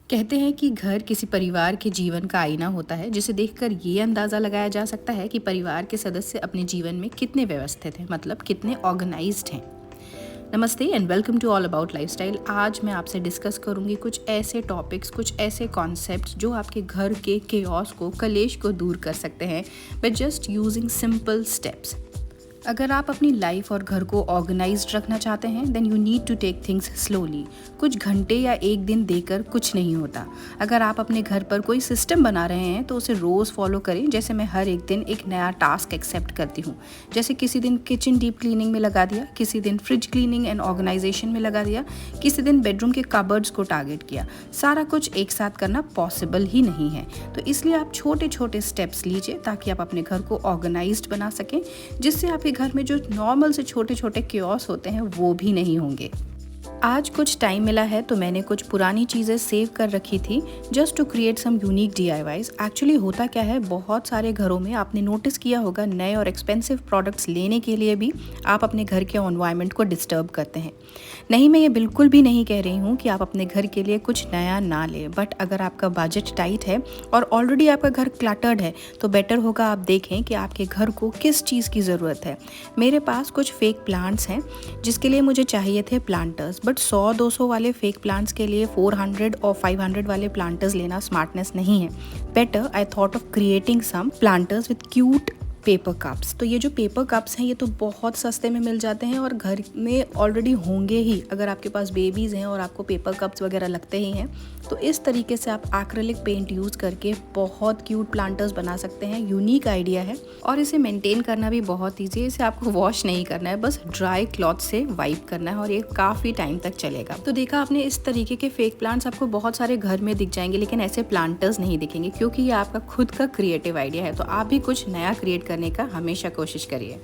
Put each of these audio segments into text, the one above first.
कहते हैं कि घर किसी परिवार के जीवन का आईना होता है, जिसे देखकर ये अंदाज़ा लगाया जा सकता है कि परिवार के सदस्य अपने जीवन में कितने व्यवस्थित हैं, मतलब कितने ऑर्गेनाइज्ड हैं। Namaste and welcome to all about lifestyle. आज मैं आपसे डिस्कस करूंगी कुछ ऐसे टॉपिक्स, कुछ ऐसे कॉन्सेप्ट्स जो आपके घर के केओस को, कलेश को दूर कर सकते हैं by just using simple steps. अगर आप अपनी लाइफ और घर को ऑर्गेनाइज्ड रखना चाहते हैं then you need to take things slowly. कुछ घंटे या एक दिन देकर कुछ नहीं होता। अगर आप अपने घर पर कोई सिस्टम बना रहे हैं तो उसे रोज़ फॉलो करें। जैसे मैं हर एक दिन एक नया टास्क एक्सेप्ट करती हूँ। जैसे किसी दिन किचन डीप क्लीनिंग में लगा दिया, किसी दिन फ्रिज क्लीनिंग एंड ऑर्गेनाइजेशन में लगा दिया, किसी दिन बेडरूम के कबर्ड्स को टारगेट किया। सारा कुछ एक साथ करना पॉसिबल ही नहीं है, तो इसलिए आप छोटे छोटे स्टेप्स लीजिए ताकि आप अपने घर को ऑर्गेनाइज्ड बना सकें, जिससे आपके घर में जो नॉर्मल से छोटे छोटे क्योस होते हैं वो भी नहीं होंगे। आज कुछ टाइम मिला है तो मैंने कुछ पुरानी चीज़ें सेव कर रखी थी just to create some unique DIYs। Actually होता क्या है, बहुत सारे घरों में आपने नोटिस किया होगा, नए और एक्सपेंसिव प्रोडक्ट्स लेने के लिए भी आप अपने घर के एनवायरनमेंट को डिस्टर्ब करते हैं। नहीं, मैं ये बिल्कुल भी नहीं कह रही हूँ कि आप अपने घर के लिए कुछ नया ना लें, बट अगर आपका बजट टाइट है और ऑलरेडी आपका घर क्लटर्ड है तो बेटर होगा आप देखें कि आपके घर को किस चीज़ की ज़रूरत है। मेरे पास कुछ फेक प्लांट्स हैं जिसके लिए मुझे चाहिए थे प्लांटर्स, बट 100-200 वाले फेक प्लांट्स के लिए 400 और 500 वाले प्लांटर्स लेना स्मार्टनेस नहीं है। Better I thought of creating some planters with cute paper cups. तो ये जो पेपर कप्स हैं ये तो बहुत सस्ते में मिल जाते हैं और घर में ऑलरेडी होंगे ही। अगर आपके पास बेबीज़ हैं और आपको पेपर कप्स वगैरह लगते ही हैं तो इस तरीके से आप एक्रेलिक पेंट यूज़ करके बहुत क्यूट प्लांटर्स बना सकते हैं। यूनिक आइडिया है और इसे मेंटेन करना भी बहुत ईजी है। इसे आपको वॉश नहीं करना है, बस ड्राई क्लॉथ से वाइप करना है और ये काफ़ी टाइम तक चलेगा। तो देखा आपने, इस तरीके के फेक प्लांट्स आपको बहुत सारे घर में दिख जाएंगे, लेकिन ऐसे प्लांटर्स नहीं दिखेंगे क्योंकि ये आपका खुद का क्रिएटिव आइडिया है। तो आप भी कुछ नया क्रिएट करने का हमेशा कोशिश करिए।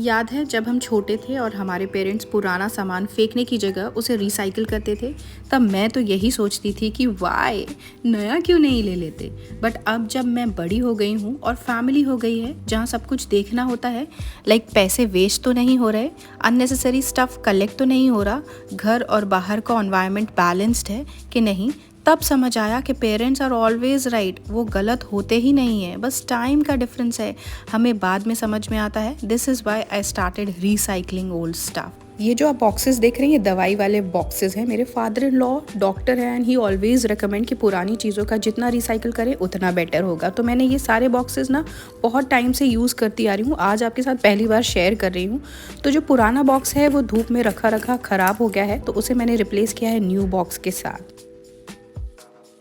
याद है जब हम छोटे थे और हमारे पेरेंट्स पुराना सामान फेंकने की जगह उसे रिसाइकिल करते थे, तब मैं तो यही सोचती थी कि वाई, नया क्यों नहीं ले लेते। बट अब जब मैं बड़ी हो गई हूँ और फैमिली हो गई है जहाँ सब कुछ देखना होता है, लाइक पैसे वेस्ट तो नहीं हो रहे, अननेसेसरी स्टफ कलेक्ट तो नहीं हो रहा, घर और बाहर का एनवायरनमेंट बैलेंस्ड है कि नहीं, तब समझ आया कि पेरेंट्स आर ऑलवेज राइट। वो गलत होते ही नहीं है, बस टाइम का डिफरेंस है। हमें बाद में समझ में आता है। This is why I started recycling old stuff. ये जो आप बॉक्सेस देख रहे हैं, ये दवाई वाले बॉक्सेस हैं। मेरे फादर इन लॉ डॉक्टर हैं एंड ही ऑलवेज रिकमेंड कि पुरानी चीज़ों का जितना रिसाइकिल करें उतना बेटर होगा। तो मैंने ये सारे बॉक्सेस ना बहुत टाइम से यूज़ करती आ रही हूँ। आज आपके साथ पहली बार शेयर कर रही हूँ। तो जो पुराना बॉक्स है वो धूप में रखा रखा ख़राब हो गया है, तो उसे मैंने रिप्लेस किया है न्यू बॉक्स के साथ।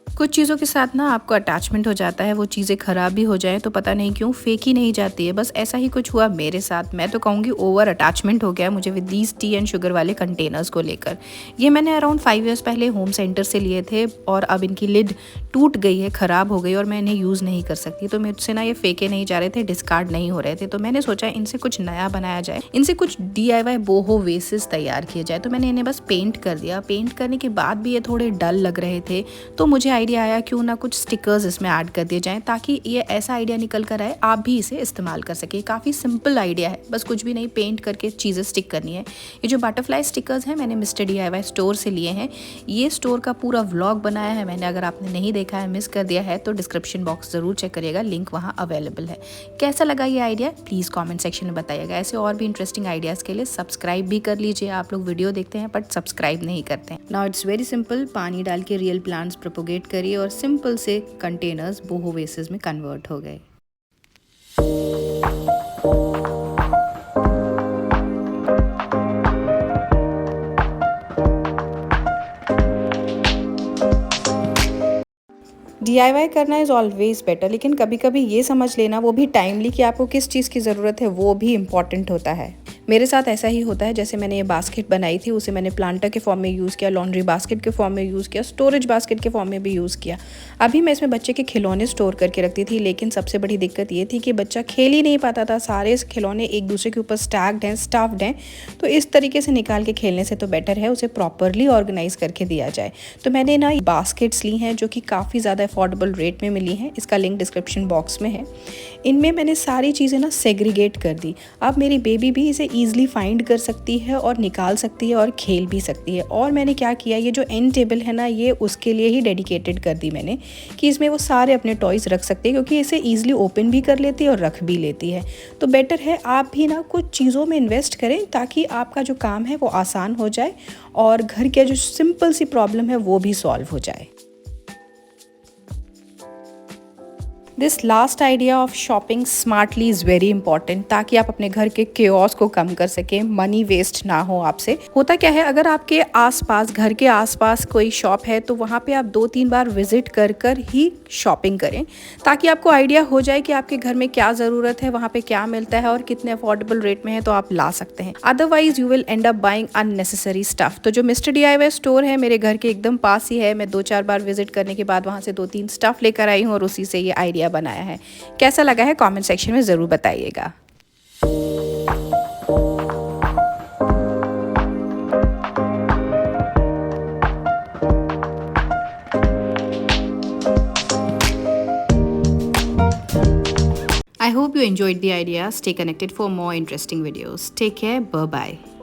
कुछ चीज़ों के साथ ना आपको अटैचमेंट हो जाता है, वो चीज़ें ख़राब भी हो जाएं तो पता नहीं क्यों फेंकी नहीं जाती है। बस ऐसा ही कुछ हुआ मेरे साथ। मैं तो कहूँगी ओवर अटैचमेंट हो गया मुझे with these T and sugar वाले कंटेनर्स को लेकर। ये मैंने अराउंड 5 ईयर्स पहले होम सेंटर से लिए थे और अब इनकी लिड टूट गई है, ख़राब हो गई और मैं इन्हें यूज़ नहीं कर सकती। तो मुझसे ना ये फेंके नहीं जा रहे थे, डिस्कार्ड नहीं हो रहे थे। तो मैंने सोचा इनसे कुछ नया बनाया जाए, इनसे कुछ DIY बोहो वेसेस तैयार किए जाए। तो मैंने इन्हें बस पेंट कर दिया। पेंट करने के बाद भी ये थोड़े डल लग रहे थे, तो मुझे आइडिया आया क्यों ना कुछ स्टिकर्स इसमें ऐड कर दिए जाएं, ताकि ये ऐसा आइडिया निकल कर आए आप भी इसे इस्तेमाल कर सके। काफ़ी सिंपल आइडिया है, बस कुछ भी नहीं, पेंट करके चीज़ें स्टिक करनी है। ये जो बटरफ्लाई स्टिकर्स हैं मैंने मिस्टर DIY स्टोर से लिए हैं। ये स्टोर का पूरा व्लॉग बनाया है मैंने, अगर आपने नहीं देखा है, मिस कर दिया है तो डिस्क्रिप्शन बॉक्स ज़रूर चेक करिएगा, लिंक वहाँ अवेलेबल है। कैसा लगा ये आइडिया प्लीज़ कॉमेंट सेक्शन में बताइएगा। ऐसे और भी इंटरेस्टिंग आइडियाज़ के लिए सब्सक्राइब भी कर लीजिए। आप लोग वीडियो देखते हैं बट सब्सक्राइब नहीं करते हैं। नाउ इट्स वेरी सिंपल, पानी डाल के रियल प्लांट्स प्रोपोगेट करिए और सिंपल से कंटेनर्स बोहो वेसेस में कन्वर्ट हो गए। DIY करना इज़ ऑलवेज बेटर, लेकिन कभी कभी ये समझ लेना, वो भी टाइमली, कि आपको किस चीज़ की ज़रूरत है, वो भी इम्पॉर्टेंट होता है। मेरे साथ ऐसा ही होता है, जैसे मैंने ये बास्केट बनाई थी उसे मैंने प्लांटर के फॉर्म में यूज़ किया, लॉन्ड्री बास्केट के फॉर्म में यूज़ किया, स्टोरेज बास्केट के फॉर्म में भी यूज़ किया। अभी मैं इसमें बच्चे के खिलौने स्टोर करके रखती थी, लेकिन सबसे बड़ी दिक्कत ये थी कि बच्चा खेल ही नहीं पाता था, सारे खिलौने एक दूसरे के ऊपर स्टैक्ड हैं, स्टफ्ड हैं। तो इस तरीके से निकाल के खेलने से तो बेटर है उसे प्रॉपरली ऑर्गेनाइज करके दिया जाए। तो मैंने ना बास्केट्स ली हैं जो कि काफ़ी ज़्यादा अफोर्डेबल रेट में मिली हैं, इसका लिंक डिस्क्रिप्शन बॉक्स में है। इनमें मैंने सारी चीज़ें ना सेग्रीगेट कर दी। अब मेरी बेबी भी इसे ईजिली फाइंड कर सकती है और निकाल सकती है और खेल भी सकती है। और मैंने क्या किया, ये जो एंड टेबल है ना, ये उसके लिए ही डेडिकेटेड कर दी मैंने कि इसमें वो सारे अपने टॉयज़ रख सकते हैं, क्योंकि इसे ईजिली ओपन भी कर लेती है और रख भी लेती है। तो बेटर है आप भी ना कुछ चीज़ों में इन्वेस्ट करें ताकि आपका जो काम है वो आसान हो जाए और घर के जो सिंपल सी प्रॉब्लम है वो भी सॉल्व हो जाए। This last idea of shopping smartly is very important, ताकि आप अपने घर के केओस को कम कर सकें, मनी वेस्ट ना हो आपसे। होता क्या है, अगर आपके आसपास, घर के आसपास कोई शॉप है तो वहाँ पे आप 2-3 बार विजिट कर ही शॉपिंग करें, ताकि आपको आइडिया हो जाए कि आपके घर में क्या ज़रूरत है, वहाँ पे क्या मिलता है और कितने अफोर्डेबल रेट में है, तो आप ला सकते हैं। Otherwise you will and up buying unnecessary stuff. तो जो मिस्टर DIY स्टोर है मेरे घर के एकदम पास ही है, मैं 2-4 बार विजिट करने के बाद वहाँ से 2-3 स्टफ लेकर आई हूँ और उसी से ये आइडिया बनाया है। कैसा लगा है कमेंट सेक्शन में ज़रूर बताइएगा। I hope you enjoyed the idea. Stay connected for more interesting videos. Take care. Bye-bye.